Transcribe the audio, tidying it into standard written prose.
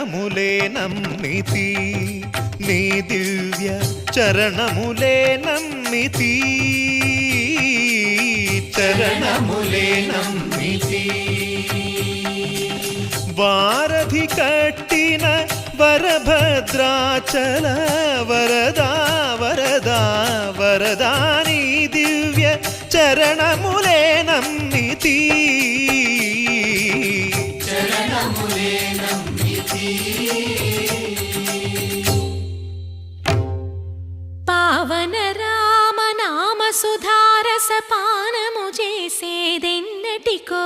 చరణములే నమ్మితి నీ దివ్య చరణములే నమ్మితి చరణములే నమ్మితి వారధి కట్టిన వరభద్రాచల వరదా వరదా వరదా నీ దివ్య చరణములే నమ్మితి చరణములే నమ్మితి పావన రామ నామ సుధారస పానము చేసేదెన్నటికో